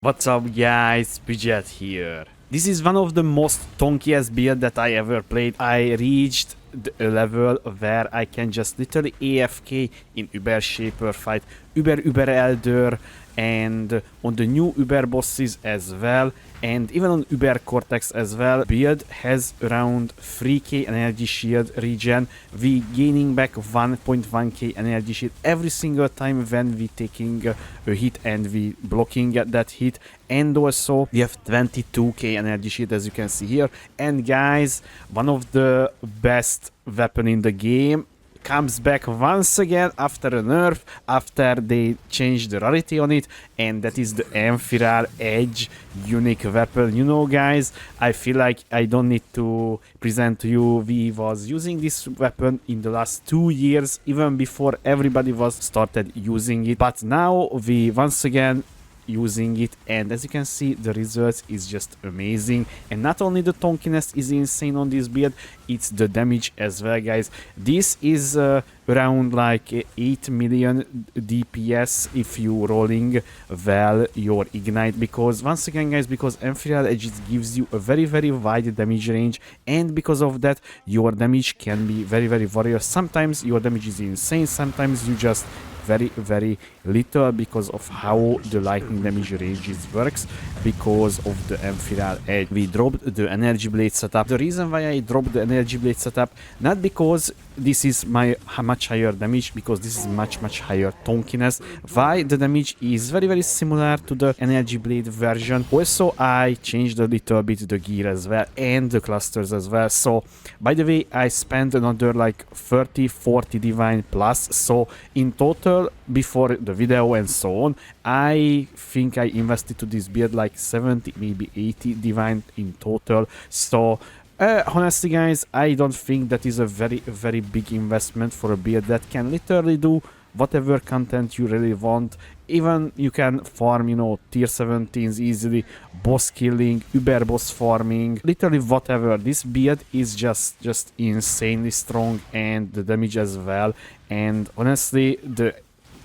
What's up guys, Budget here. This is one of the most tonkiest build that I ever played. I reached a level where I can just literally AFK in Uber Shaper fight, Uber Elder, and on the new Uber bosses as well, and even on Uber Cortex as well. Build has around 3k energy shield regen. We gaining back 1.1k energy shield every single time when we taking a hit and we blocking that hit, and also we have 22k energy shield as you can see here. And guys, one of the best weapon in the game comes back once again after a nerf, after they changed the rarity on it, and that is the Eviscerate Edge unique weapon. You know guys, I feel like I don't need to present to you, we was using this weapon in the last 2 years, even before everybody was started using it, but now we once again using it, and as you can see the results is just amazing. And not only the tonkiness is insane on this build, it's the damage as well guys. This is around like 8 million DPS if you rolling well your ignite, because once again guys, because Eviscerate Edge gives you a very wide damage range, and because of that your damage can be very various. Sometimes your damage is insane, sometimes you just very little, because of how the lightning damage ranges works, because of the Eviscerate Edge. We dropped the energy blade setup. The reason why I dropped the energy blade setup, not because this is my much higher damage, because this is much higher tonkiness. Why the damage is very similar to the energy blade version. Also I changed a little bit the gear as well, and the clusters as well. So by the way, I spent another like 30-40 divine plus, so in total before the video and so on, I think I invested to this build like 70 maybe 80 divine in total. So honestly guys, I don't think that is a very big investment for a build that can literally do whatever content you really want. Even you can farm, you know, tier 17s easily, boss killing, Uber boss farming, literally whatever. This build is just insanely strong, and the damage as well. And honestly, the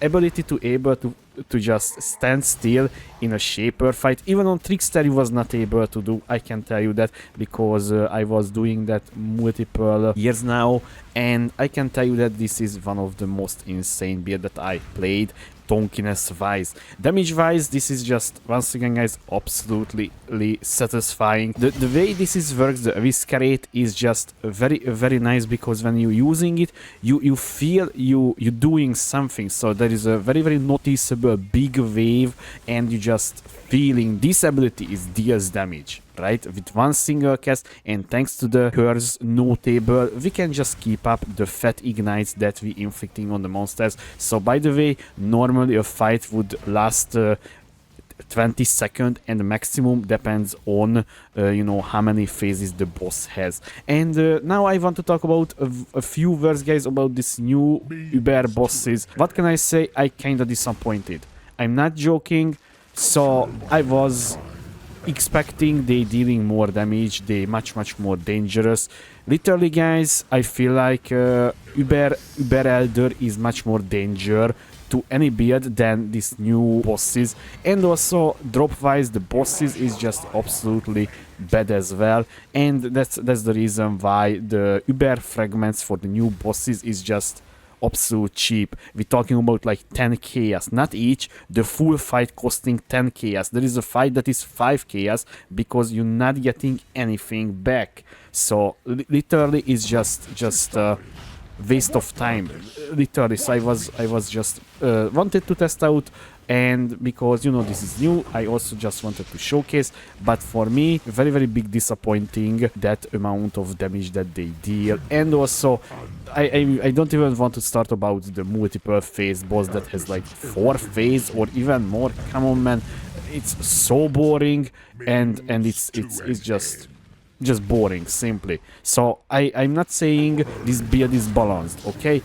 ability to just stand still in a Shaper fight, even on Trickster he was not able to do. I can tell you that, because I was doing that multiple years now, and I can tell you that this is one of the most insane build that I played. Tonkiness wise, damage wise, this is just once again guys absolutely satisfying. The way this is works, the Eviscerate is just very nice, because when you're using it, you feel you're doing something. So there is a very noticeable big wave, and you just feeling this ability is deals damage, right, with one single cast. And thanks to the curse notable, we can just keep up the fat ignites that we inflicting on the monsters. So by the way, normally a fight would last 20 seconds, and the maximum depends on you know, how many phases the boss has. And now I want to talk about a few words guys about this new Uber bosses. What can I say? I kinda disappointed, I'm not joking. So I was expecting they dealing more damage, they much more dangerous. Literally guys, I feel like Uber Elder is much more danger to any build than these new bosses. And also drop wise, the bosses is just absolutely bad as well, and that's the reason why the Uber fragments for the new bosses is just absolute cheap. We're talking about like 10 chaos, not each, the full fight costing 10 chaos. There is a fight that is 5 chaos, because you're not getting anything back. So literally it's just waste of time, literally. So I was just wanted to test out, and because you know this is new, I also just wanted to showcase. But for me, very big disappointing that amount of damage that they deal. And also I don't even want to start about the multiple phase boss that has like 4 phase or even more. Come on man, it's so boring, and it's just boring simply. So I'm not saying this build is balanced, okay,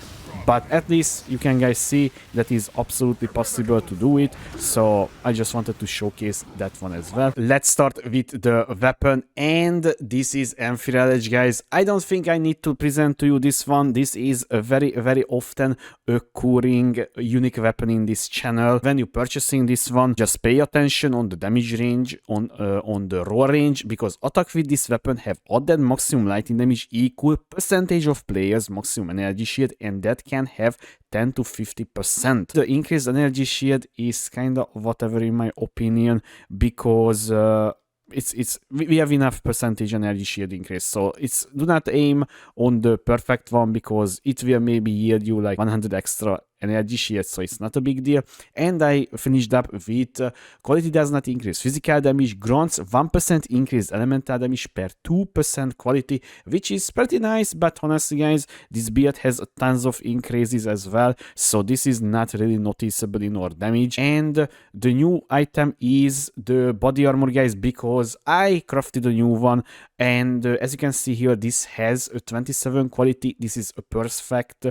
but at least you can guys see that is absolutely possible to do it. So I just wanted to showcase that one as well. Let's start with the weapon, and this is Amphireledge, guys. I don't think I need to present to you this one. This is a very often occurring unique weapon in this channel. When you're purchasing this one, just pay attention on the damage range, on the roll range, because attack with this weapon have added maximum lightning damage equal percentage of players maximum energy shield, and that can have 10 to 50%. The increased energy shield is kind of whatever in my opinion, because we have enough percentage energy shield increase, so it's do not aim on the perfect one, because it will maybe yield you like 100 extra energy shield, so it's not a big deal. And I finished up with quality does not increase physical damage, grants 1% increase elemental damage per 2% quality, which is pretty nice. But honestly guys, this build has tons of increases as well, so this is not really noticeable in our damage. And the new item is the body armor, guys, because I crafted a new one, and as you can see here, this has a 27 quality. This is a perfect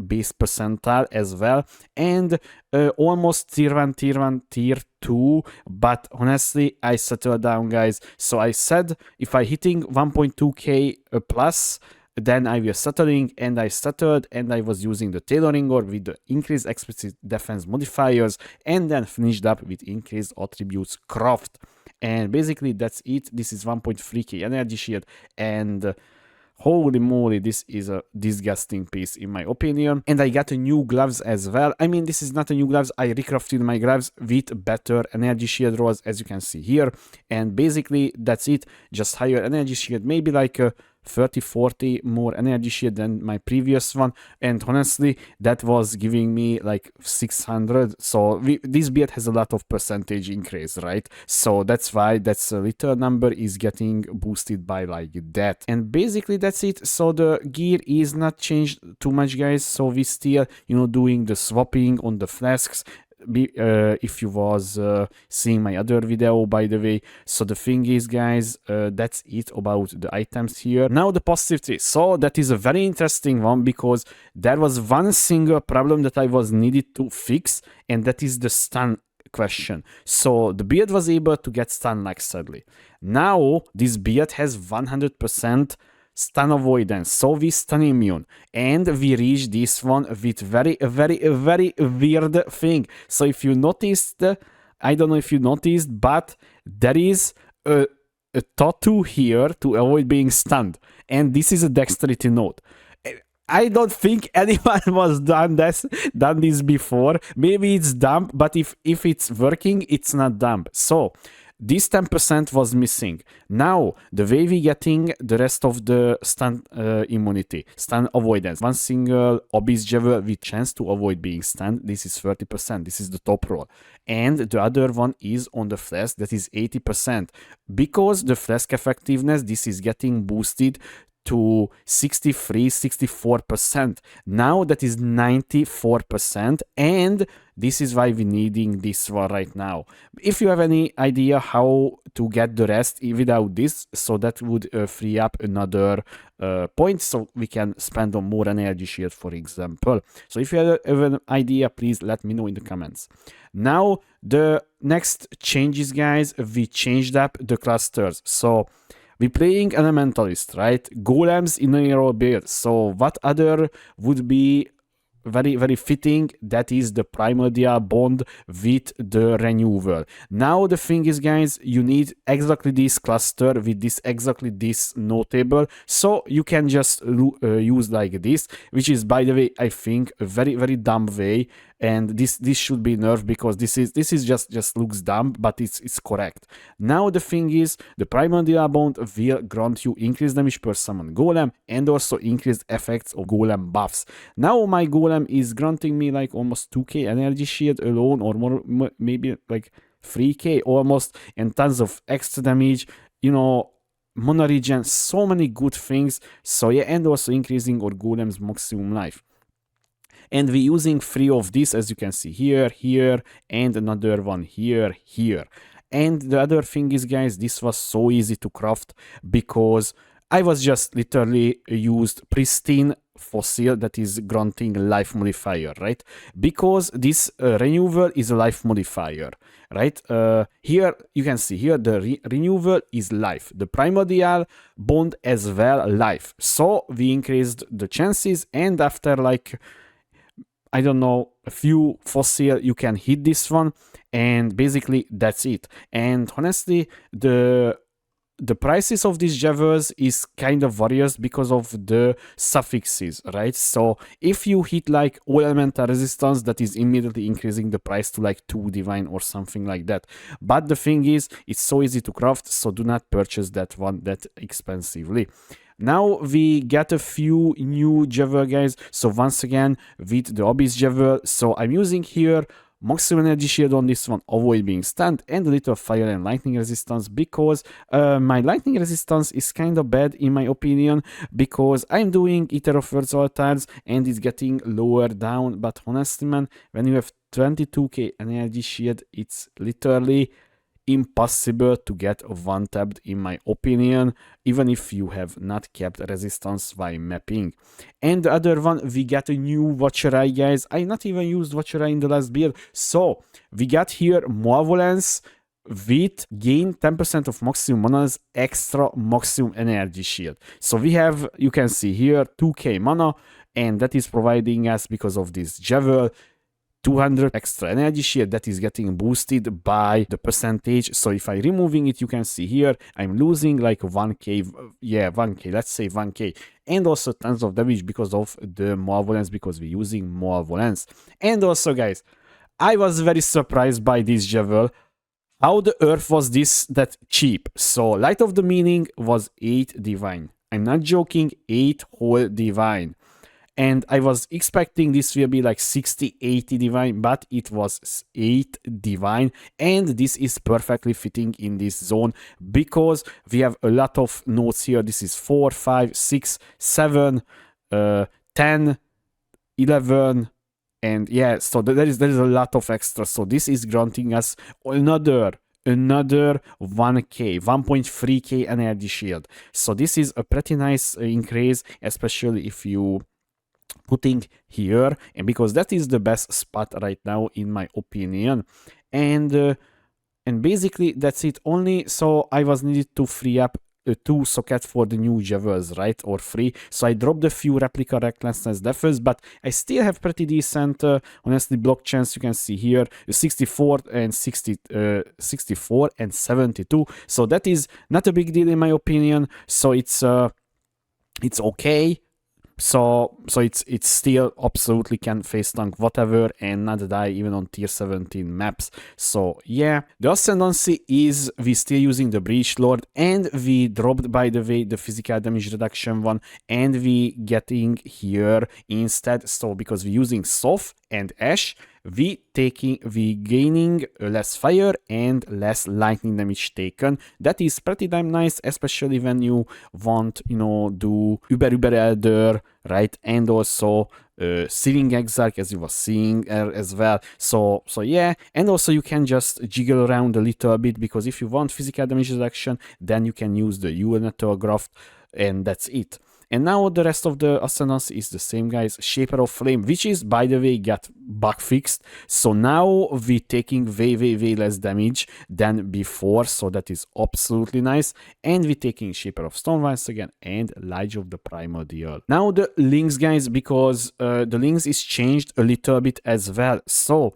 base percentile as well, and almost tier 1, tier 2, but honestly I settled down, guys. So I said if I hitting 1.2k plus, then I was settling, and I settled, and I was using the tailoring or with the increased explicit defense modifiers, and then finished up with increased attributes craft. And basically that's it. This is 1.3k energy shield, and holy moly, this is a disgusting piece in my opinion. And I got a new gloves as well. I mean, this is not a new gloves, I recrafted my gloves with better energy shield rolls, as you can see here. And basically that's it, just higher energy shield, maybe like a 30-40 more energy shield than my previous one, and honestly that was giving me like 600. So this build has a lot of percentage increase, right? So that's why that's a little number is getting boosted by like that. And basically that's it. So the gear is not changed too much, guys, so we still, you know, doing the swapping on the flasks. If you was seeing my other video, by the way. So the thing is, guys, that's it about the items here. Now the positivity. So that is a very interesting one, because there was one single problem that I was needed to fix, and that is the stun question. So the build was able to get stun like sadly. Now this build has 100% stun avoidance, so we stun immune, and we reach this one with very weird thing. So if you noticed, I don't know if you noticed, but there is a tattoo here to avoid being stunned, and this is a dexterity node. I don't think anyone was done this before. Maybe it's dumb, but if it's working, it's not dumb. So this 10% was missing. Now, the way we getting the rest of the stun immunity, stun avoidance, one single Abyss Javel with chance to avoid being stunned, this is 30%, this is the top roll. And the other one is on the flask, that is 80%. Because the flask effectiveness, this is getting boosted to 64%. Now that is 94%, and this is why we're needing this one right now. If you have any idea how to get the rest without this, so that would free up another point, so we can spend on more energy shield, for example. So if you have an idea, please let me know in the comments. Now the next changes, guys, we changed up the clusters. So we're playing Elementalist, right? Golems in a hero build. So what other would be very fitting? That is the Primordial Bond with the Renewal. Now the thing is, guys, you need exactly this cluster with this exactly this notable. So you can just use like this, which is, by the way, I think a very dumb way. And this should be nerfed, because this is just looks dumb, but it's correct. Now the thing is, the Primordial Bond will grant you increased damage per summon golem, and also increased effects of golem buffs. Now my golem is granting me like almost 2k energy shield alone, or more, maybe like 3k almost, and tons of extra damage, you know, mono regen, so many good things. So yeah, and also increasing our golem's maximum life. And we're using 3 of these, as you can see here, and another one here. And the other thing is, guys, this was so easy to craft, because I was just literally used pristine fossil that is granting life modifier, right? Because this renewal is a life modifier, right? Here you can see here the renewal is life, the primordial bond as well life. So we increased the chances, and after like I don't know, a few fossil, you can hit this one, and basically that's it. And honestly, the prices of these javels is kind of various because of the suffixes, right? So if you hit like all elemental resistance, that is immediately increasing the price to like 2 divine or something like that. But the thing is, it's so easy to craft, so do not purchase that one that expensively. Now we get a few new javel, guys. So once again, with the Abyss javel, so I'm using here maximum energy shield on this one, avoid being stunned, and a little fire and lightning resistance, because my lightning resistance is kind of bad in my opinion, because I'm doing Ether of Words altars and it's getting lower down. But honestly, man, when you have 22k energy shield, it's literally impossible to get one tapped in my opinion, even if you have not kept resistance while mapping. And the other one, we got a new Watcher Eye, guys. I not even used Watcher Eye in the last build. So we got here Malevolence with gain 10% of maximum mana's extra maximum energy shield. So we have, you can see here, 2k mana, and that is providing us, because of this javel, 200 extra energy shield that is getting boosted by the percentage. So if I'm removing it, you can see here I'm losing like 1k, yeah, 1k, let's say 1k, and also tons of damage because of the Malevolence, because we're using Malevolence. And also, guys, I was very surprised by this javel. How the earth was this that cheap? So Light of the Meaning was 8 divine. I'm not joking, 8 whole divine. And I was expecting this will be like 60-80 divine, but it was 8 divine, and this is perfectly fitting in this zone because we have a lot of nodes here. This is 4, 5, 6, 7, 10, 11, and yeah, so there is a lot of extra. So this is granting us another 1k, 1.3k energy shield. So this is a pretty nice increase, especially if you putting here, and because that is the best spot right now in my opinion. And basically that's it. Only so I was needed to free up 2 sockets for the new javels, right, or 3. So I dropped a few replica recklessness defense, but I still have pretty decent honestly block chance. You can see here 64 and 64 and 72, so that is not a big deal in my opinion. So it's okay. So it's still absolutely can face tank whatever and not die even on tier 17 maps. So yeah, the Ascendancy is we still using the Breach Lord, and we dropped, by the way, the physical damage reduction one, and we getting here instead. So because we're using Soft and Ash, we gaining less fire and less lightning damage taken. That is pretty damn nice, especially when you want, you know, do Uber Elder, right, and also Searing Exile, as you were seeing as well. So yeah, and also you can just jiggle around a little bit, because if you want physical damage reduction, then you can use the Elemental Graft, and that's it. And now the rest of the Ascendancy is the same, guys. Shaper of Flame, which is, by the way, got bug fixed. So now we're taking way less damage than before. So that is absolutely nice. And we're taking Shaper of Stone once again, and Lige of the Primordial. Now the links, guys, because the links is changed a little bit as well. So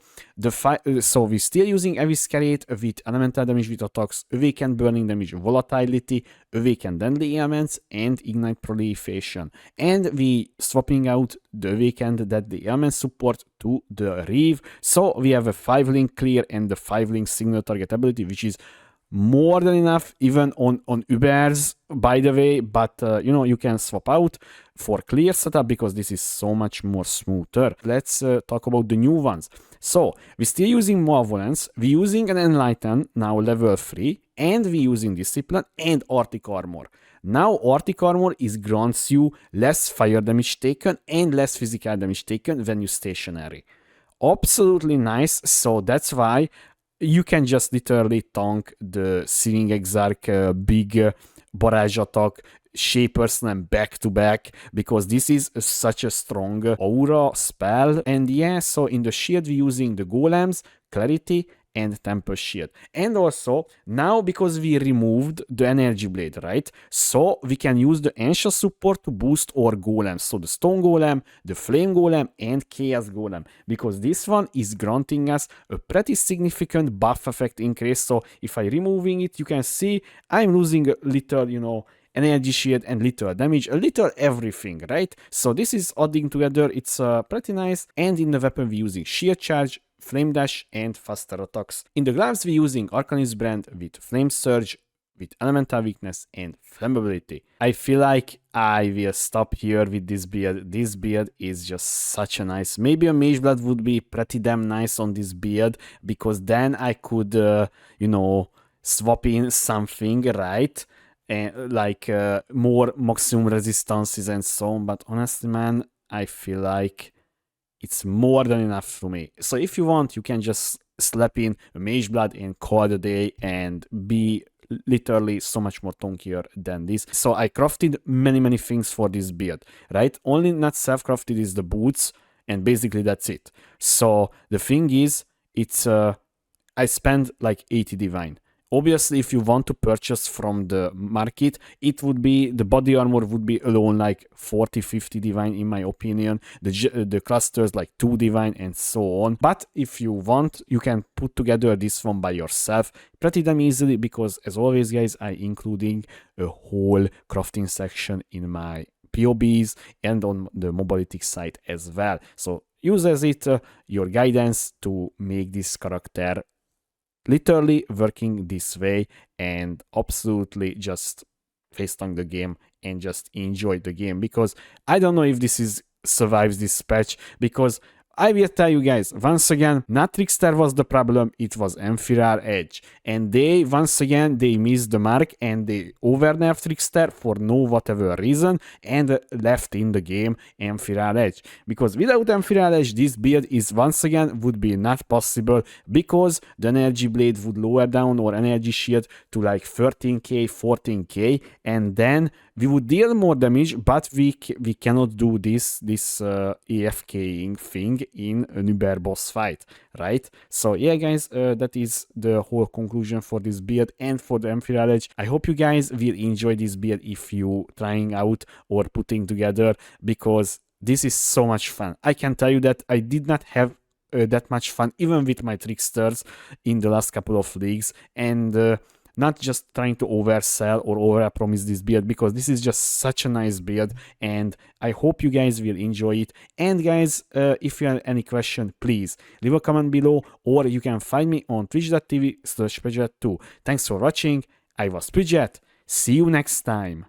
so we're still using Eviscerate with elemental damage with attacks, awaken burning damage, volatility, awaken deadly elements, and ignite proliferation. And we swapping out the awakened deadly element support to the Reave. So we have a 5-link clear and the 5-link signal target ability, which is more than enough even on Ubers, by the way, but you know, you can swap out for clear setup because this is so much more smoother. Let's talk about the new ones. So we're still using Malevolence, we're using an Enlighten, now level 3, and we're using Discipline and Arctic Armor. Now Arctic Armor grants you less fire damage taken and less physical damage taken when you stationary. Absolutely nice, so that's why you can just literally tank the Searing Exarch big barrage attack Shaper Slam back to back, because this is such a strong aura spell. And yeah, so in the shield we're using the golems, clarity, and temper shield. And also now, because we removed the energy blade, right, so we can use the ancient support to boost our golems, so the stone golem, the flame golem, and chaos golem, because this one is granting us a pretty significant buff effect increase. So if I removing it, you can see I'm losing a little, you know, energy shield and little damage, a little everything, right? So this is adding together, it's pretty nice. And in the weapon we're using shield charge, flame dash, and faster attacks. In the gloves we're using Arcanist brand with flame surge, with elemental weakness and flammability. I feel like I will stop here with this build. This build is just such a nice. Maybe a mage blood would be pretty damn nice on this build, because then I could, you know, swap in something, right? And like more maximum resistances and so on. But honestly, man, I feel like it's more than enough for me. So if you want, you can just slap in a mage blood and call it a day and be literally so much more tonkier than this. So I crafted many things for this build, right? Only not self-crafted is the boots, and basically that's it. So the thing is, it's I spent like 80 divine. Obviously, if you want to purchase from the market, it would be, the body armor would be alone like 40-50 divine in my opinion, the clusters like 2 divine and so on. But if you want, you can put together this one by yourself pretty damn easily, because as always guys, I including a whole crafting section in my POBs and on the mobility site as well. So use as it your guidance to make this character literally working this way, and absolutely just face tank the game and just enjoy the game, because I don't know if this is survives this patch, because I will tell you guys, once again, not Trickster was the problem, it was Amphirar Edge. And they, once again, they missed the mark and they overnerfed Trickster for no whatever reason and left in the game Amphirar Edge. Because without Amphirar Edge, this build is once again would be not possible, because the energy blade would lower down our energy shield to like 13k, 14k, and then we would deal more damage, but we cannot do this AFKing thing in an Uber boss fight, right? So yeah guys, that is the whole conclusion for this build and for the Amphirar Edge. I hope you guys will enjoy this build if you trying out or putting together, because this is so much fun. I can tell you that I did not have that much fun even with my Tricksters in the last couple of leagues, and not just trying to oversell or overpromise this build, because this is just such a nice build, and I hope you guys will enjoy it. And guys, if you have any question, please leave a comment below, or you can find me on twitch.tv/Pridget2. Thanks for watching. I was Pridget. See you next time.